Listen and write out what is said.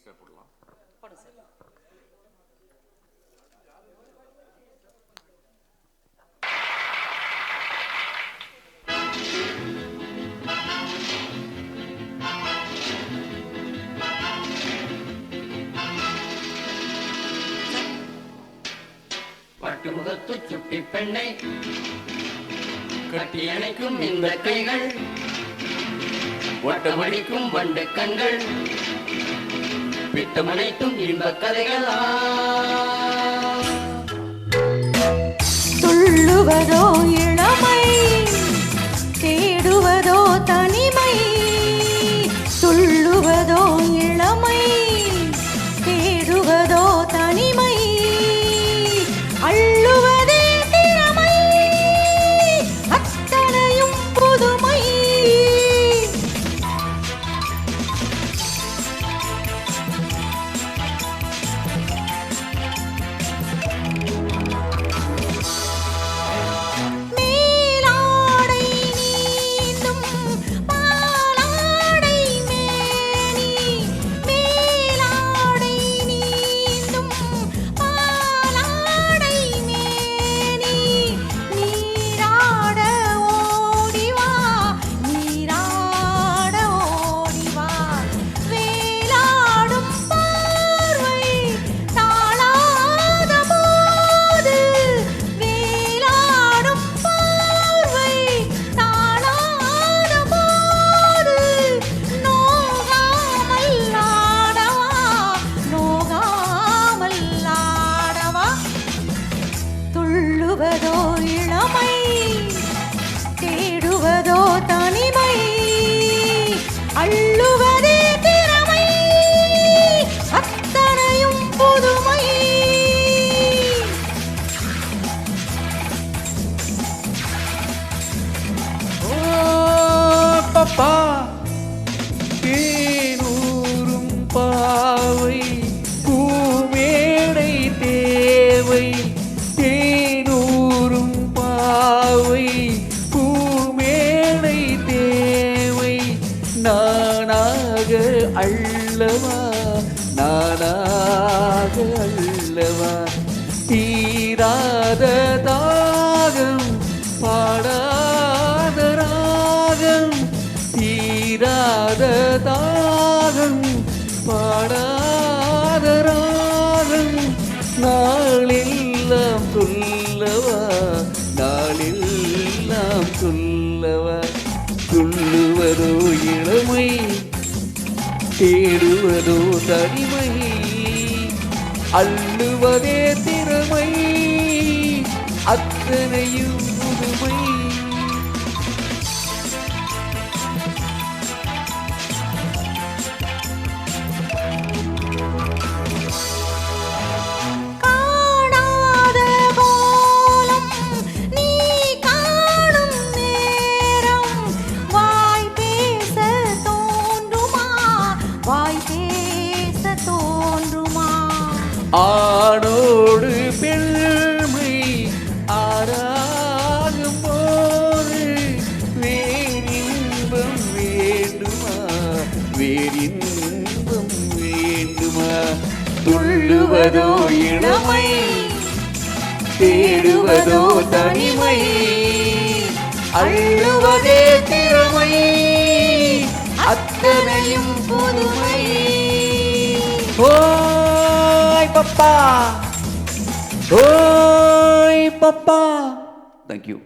Sir போடலாம். போடுங்க sir. பட்டு முகத்து சுட்டி பெண்ணை கட்டி அணைக்கும் இந்த கைகள் ஒட்டமடிக்கும் வண்டு கண்கள் பித்தமனைத்தும் இன்ப கதைகளா துள்ளுவதோ இளமை தேடுவதோ தனிமை துள்ளுவதோ இளமை தேடுவதோ தனிமை அள்ளுவதே திறமை அத்தனையும் புதுமை மேலாடை நீந்தும் பாலாடை மேனி மேலாடை நீந்தும் பாலாடை மேனி நீராட ஓடிவா நீராட ஓடிவா வேலாடும் பார்வை தாளாத போது வேலாடும் பார்வை தாளாத போது நோகாமல் ஆடவா நோகாமல் ஆடவா துள்ளுவதோ இளமை தேடுவதோ தனிமை அள்ளுவதே திறமை அத்தனையும் புதுமை ஓ பப்பா தேனூரும் பாவை பூமேடை தேவை தேனூரும் பாவை பூமேடை தேவை நானாக அள்ளவா நானாக அள்ளவா தீராத தாகம் பாடாத ராகம் தீராத தாகம் பாடாத ராகம் நாளெல்லாம் சொல்லவா நாளெல்லாம் சொல்லவா துள்ளுவதோ இளமை தேடுவதோ தனிமை அள்ளுவதே திறமை அத்தனையும் புதுமை காணாத கோலம் நீ காணும் நேரம் வாய் பேச தோன்றுமா வாய் பேச தோன்றுமா ஆணோடு பெண்மை ஆராகும் போது வேறின்பம் வேண்டுமா வேறின்பம் வேண்டுமா துள்ளுவதோ இளமை தேடுவதோ தனிமை அள்ளுவதே திறமை அத்தனையும் புதுமை ஓய் பப்பா ஓய் பப்பா. Thank you.